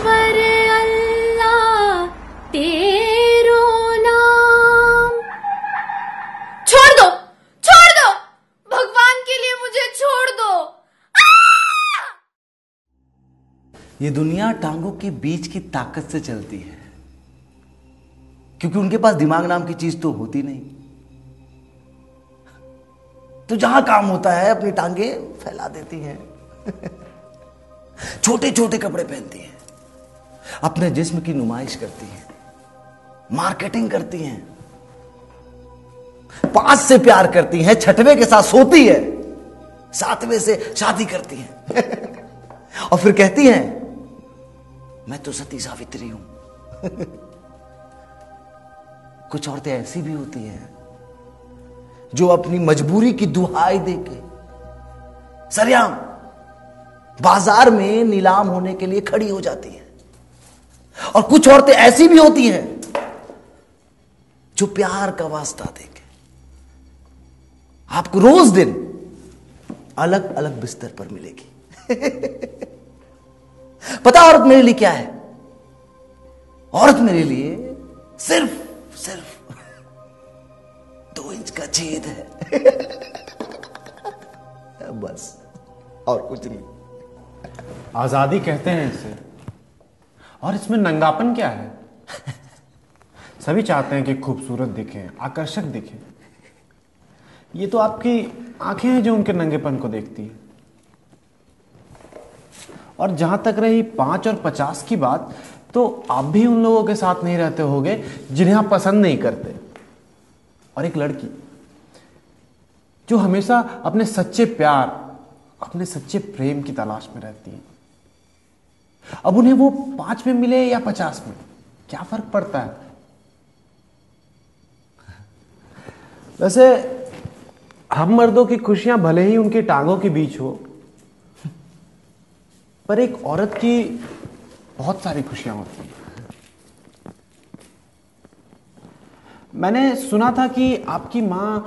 पर अल्लाह तेरो नाम। छोड़ दो, छोड़ दो, भगवान के लिए मुझे छोड़ दो। ये दुनिया टांगों के बीच की ताकत से चलती है, क्योंकि उनके पास दिमाग नाम की चीज तो होती नहीं। तो जहां काम होता है अपनी टांगे फैला देती हैं। छोटे छोटे कपड़े पहनती हैं, अपने जिस्म की नुमाइश करती हैं, मार्केटिंग करती हैं, 5 से प्यार करती हैं, 6वें के साथ सोती है, 7वें से शादी करती हैं। और फिर कहती हैं मैं तो सती सावित्री हूं। कुछ औरतें ऐसी भी होती हैं जो अपनी मजबूरी की दुहाई देके सरेआम बाजार में नीलाम होने के लिए खड़ी हो जाती हैं। और कुछ औरतें ऐसी भी होती हैं जो प्यार का वास्ता देके आपको रोज दिन अलग अलग बिस्तर पर मिलेगी। पता औरत मेरे लिए क्या है? औरत मेरे लिए सिर्फ 2 इंच का छेद है। बस, और कुछ नहीं। आजादी कहते हैं इसे, और इसमें नंगापन क्या है? सभी चाहते हैं कि खूबसूरत दिखें, आकर्षक दिखें। ये तो आपकी आंखें हैं जो उनके नंगेपन को देखती हैं। और जहां तक रही 5 और 50 की बात, तो आप भी उन लोगों के साथ नहीं रहते होंगे जिन्हें आप पसंद नहीं करते। और एक लड़की जो हमेशा अपने सच्चे प्यार, अपने सच्चे प्रेम की तलाश में रहती है। अब उन्हें वो 5 में मिले या 50 में, क्या फर्क पड़ता है? वैसे हम मर्दों की खुशियां भले ही उनकी टांगों के बीच हो, पर एक औरत की बहुत सारी खुशियां होती हैं। मैंने सुना था कि आपकी मां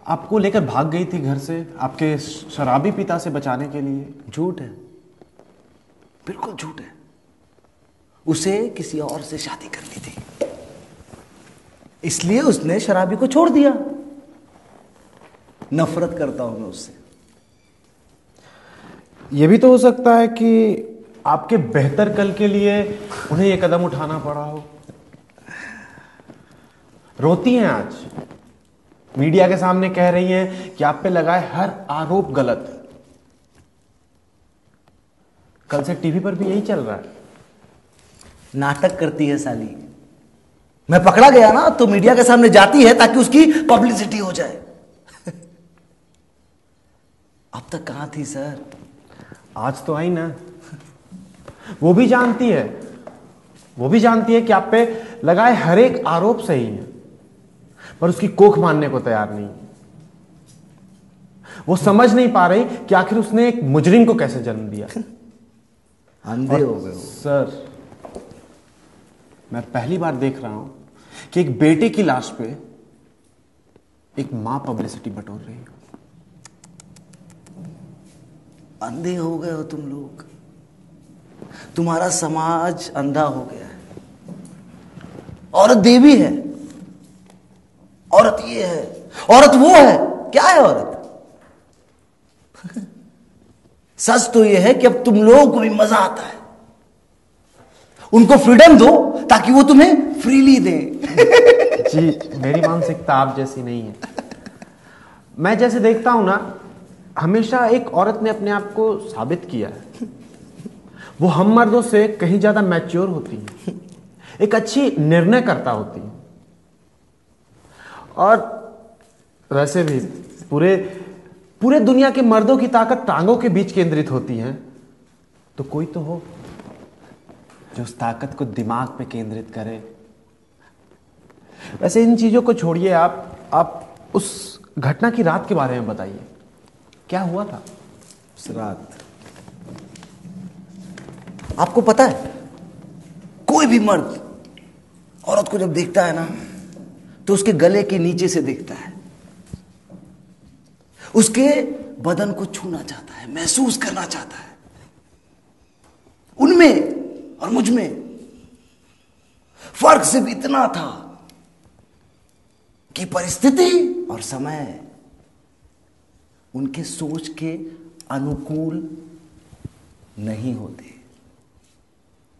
आपको लेकर भाग गई थी घर से, आपके शराबी पिता से बचाने के लिए। झूठ है, बिल्कुल झूठ है। उसे किसी और से शादी करनी थी, इसलिए उसने शराबी को छोड़ दिया। नफरत करता हूं मैं उससे। यह भी तो हो सकता है कि आपके बेहतर कल के लिए उन्हें यह कदम उठाना पड़ा हो। रोती हैं आज, मीडिया के सामने कह रही हैं कि आप पे लगाए हर आरोप गलत है। कल से टीवी पर भी यही चल रहा है। नाटक करती है साली। मैं पकड़ा गया ना तो मीडिया के सामने जाती है ताकि उसकी पब्लिसिटी हो जाए। अब तक कहां थी सर? आज तो आई ना। वो भी जानती है कि आप पे लगाए हर एक आरोप सही है, पर उसकी कोख मानने को तैयार नहीं। वो समझ नहीं पा रही कि आखिर उसने एक मुजरिम को कैसे जन्म दिया। अंधे हो गए हो सर। मैं पहली बार देख रहा हूं कि एक बेटे की लाश पे एक मां पब्लिसिटी बटोर रही है। अंधे हो गए हो तुम लोग। तुम्हारा समाज अंधा हो गया है। औरत देवी है, औरत ये है, औरत वो है। क्या है औरत? सच तो ये है कि अब तुम लोगों को भी मजा आता है। उनको फ्रीडम दो ताकि वो तुम्हें फ्रीली दें। जी, मेरी मानसिकता आप जैसी नहीं है। मैं जैसे देखता हूं ना, हमेशा एक औरत ने अपने आप को साबित किया है। वो हम मर्दों से कहीं ज्यादा मैच्योर होती है, एक अच्छी निर्णयकर्ता होती है। और वैसे भी पूरे दुनिया के मर्दों की ताकत टांगों के बीच केंद्रित होती है, तो कोई तो हो जो उस ताकत को दिमाग पे केंद्रित करे। वैसे इन चीजों को छोड़िए, आप उस घटना की रात के बारे में बताइए, क्या हुआ था उस रात? आपको पता है, कोई भी मर्द औरत को जब देखता है ना, तो उसके गले के नीचे से देखता है, उसके बदन को छूना चाहता है, महसूस करना चाहता है। उनमें और मुझ में फर्क सिर्फ इतना था कि परिस्थिति और समय उनके सोच के अनुकूल नहीं होते।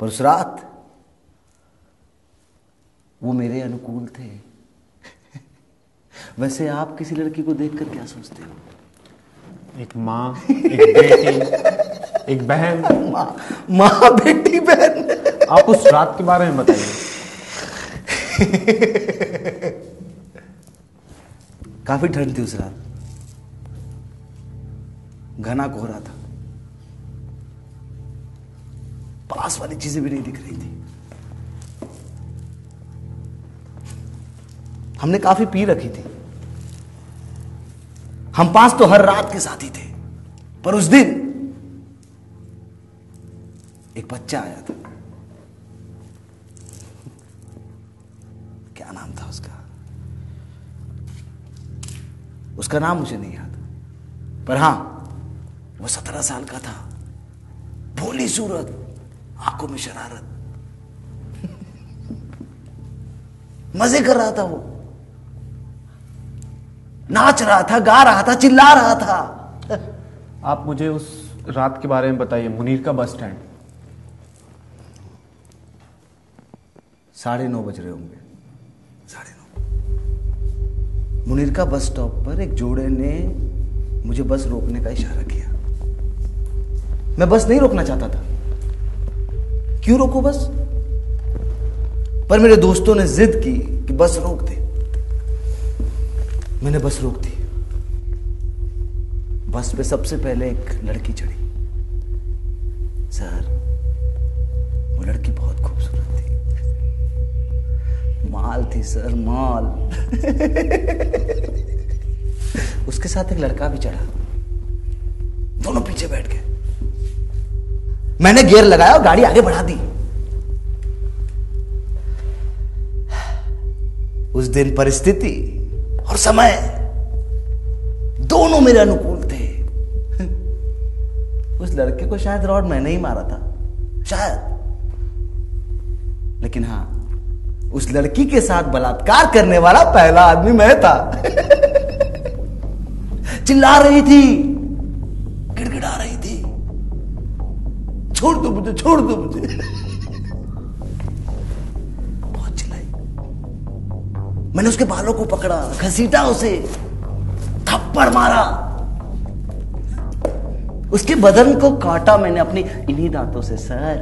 पर उस रात वो मेरे अनुकूल थे। वैसे आप किसी लड़की को देखकर क्या सोचते हो? एक माँ, एक बेटी, एक बहन। माँ बेटी बहन। आप उस रात के बारे में बताइए। काफी ठंड थी उस रात, घना कोहरा था, पास वाली चीजें भी नहीं दिख रही थी। हमने काफी पी रखी थी। हम पांच तो हर रात के साथी थे, पर उस दिन एक बच्चा आया था। क्या नाम था उसका? उसका नाम मुझे नहीं याद, पर हां, वो 17 साल का था। भोली सूरत, आंखों में शरारत। मजे कर रहा था वो, नाच रहा था, गा रहा था, चिल्ला रहा था। आप मुझे उस रात के बारे में बताइए। मुनीर का बस स्टैंड। 9:30 बज रहे होंगे, 9:30। मुनीर का बस स्टॉप पर एक जोड़े ने मुझे बस रोकने का इशारा किया। मैं बस नहीं रोकना चाहता था। क्यों रोको बस? पर मेरे दोस्तों ने जिद की कि बस रोक दे। मैंने बस रोक दी। बस पे सबसे पहले एक लड़की चढ़ी। सर, वो लड़की बहुत खूबसूरत थी। माल थी सर, माल। उसके साथ एक लड़का भी चढ़ा। दोनों पीछे बैठ गए। मैंने गियर लगाया और गाड़ी आगे बढ़ा दी। उस दिन परिस्थिति और समय दोनों मेरे अनुकूल थे। उस लड़के को शायद रॉड मैंने ही मारा था, शायद। लेकिन हां, उस लड़की के साथ बलात्कार करने वाला पहला आदमी मैं था। चिल्ला रही थी, गिड़गिड़ा रही थी, छोड़ दो मुझे, छोड़ दो मुझे। बहुत चिल्लाई। मैंने उसके बालों को पकड़ा, घसीटा उसे, थप्पड़ मारा, उसके बदन को काटा मैंने अपनी इन्हीं दांतों से। सर,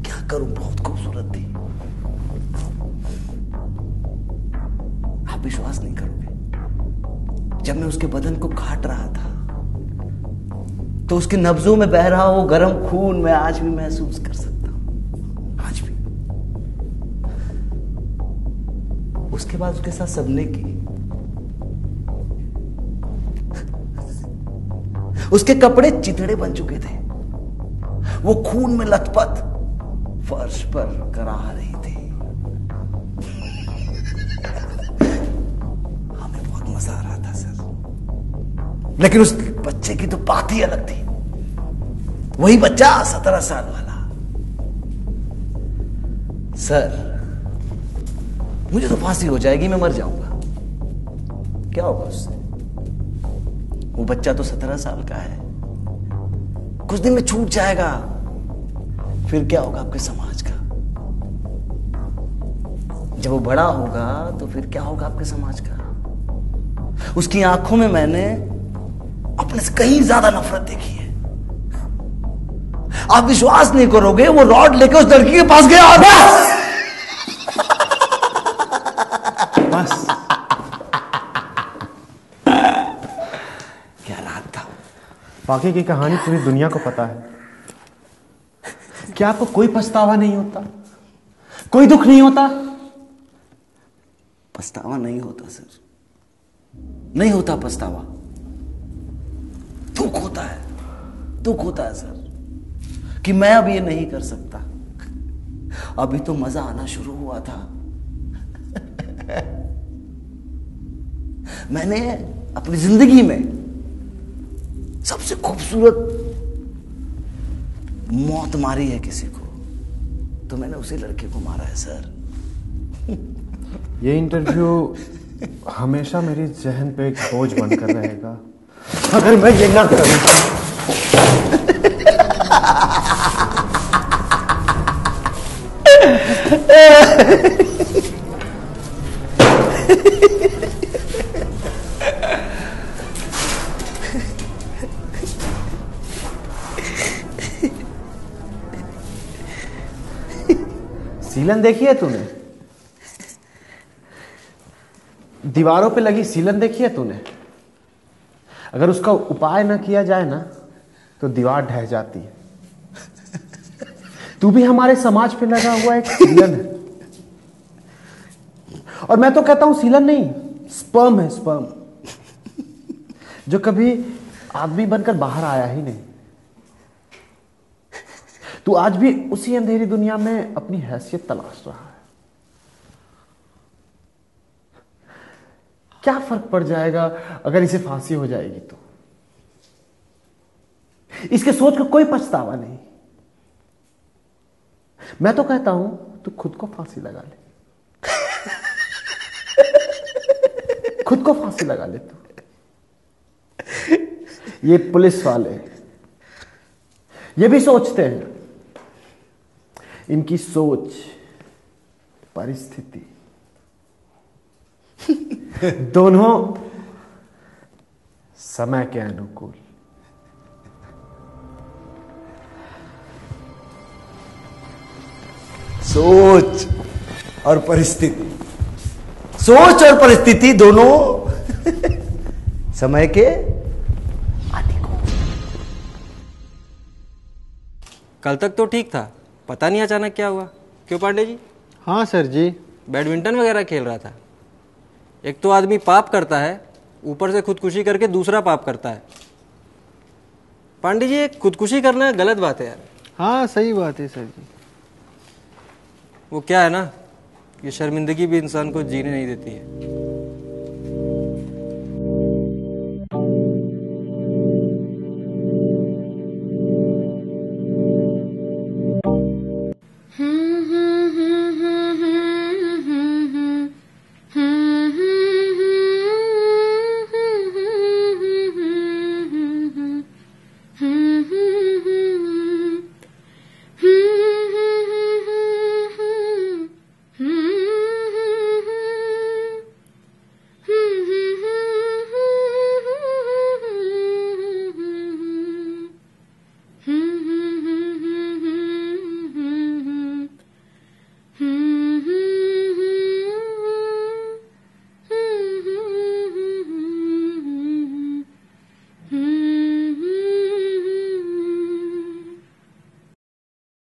क्या करूं, बहुत खूबसूरत थी। आप विश्वास नहीं करोगे, जब मैं उसके बदन को काट रहा था तो उसके नब्जों में बह रहा वो गर्म खून मैं आज भी महसूस कर सकता हूं, आज भी। उसके बाद उसके साथ सबने की। उसके कपड़े चिथड़े बन चुके थे। वो खून में लथपथ फर्श पर कराह रही थी। हमें बहुत मजा आ रहा था सर, लेकिन उस बच्चे की तो बात ही अलग थी। वही बच्चा 17 साल वाला। सर, मुझे तो फांसी हो जाएगी, मैं मर जाऊंगा। क्या होगा उससे? वो बच्चा तो 17 साल का है, कुछ दिन में छूट जाएगा। फिर क्या होगा आपके समाज का? जब वो बड़ा होगा तो फिर क्या होगा आपके समाज का? उसकी आंखों में मैंने अपने से कहीं ज्यादा नफरत देखी है। आप विश्वास नहीं करोगे, वो रॉड लेके उस लड़की के पास गया और बस क्या रात था। बाकी की कहानी पूरी दुनिया को पता है। क्या आपको कोई पछतावा नहीं होता? कोई दुख नहीं होता? पछतावा नहीं होता सर, नहीं होता पछतावा। दुख होता है, दुख होता है सर, कि मैं अब ये नहीं कर सकता। अभी तो मजा आना शुरू हुआ था। मैंने अपनी जिंदगी में सबसे खूबसूरत मौत मारी है किसी को। तो मैंने उसी लड़के को मारा है सर। ये इंटरव्यू हमेशा मेरी जहन पे एक बोझ बनकर रहेगा अगर मैं ये ना करूं। सीलन देखी है तूने? दीवारों पे लगी सीलन देखी है तूने? अगर उसका उपाय ना किया जाए ना तो दीवार ढह जाती है। तू भी हमारे समाज पे लगा हुआ एक सीलन है। और मैं तो कहता हूं सीलन नहीं, स्पर्म है, स्पर्म, जो कभी आदमी बनकर बाहर आया ही नहीं। तू आज भी उसी अंधेरी दुनिया में अपनी हैसियत तलाश रहा है। क्या फर्क पड़ जाएगा अगर इसे फांसी हो जाएगी तो? इसके सोच को कोई पछतावा नहीं। मैं तो कहता हूं तू खुद को फांसी लगा ले। खुद को फांसी लगा ले तू। ये पुलिस वाले ये भी सोचते हैं। इनकी सोच, परिस्थिति दोनों समय के अनुकूल। सोच और परिस्थिति, सोच और परिस्थिति दोनों समय के अनुकूल। कल तक तो ठीक था, पता नहीं अचानक क्या हुआ। क्यों पांडे जी? हाँ सर जी। बैडमिंटन वगैरह खेल रहा था। एक तो आदमी पाप करता है, ऊपर से खुदकुशी करके दूसरा पाप करता है। पांडे जी, खुदकुशी करना गलत बात है यार। हाँ सही बात है सर जी। वो क्या है ना, ये शर्मिंदगी भी इंसान को जीने नहीं देती है।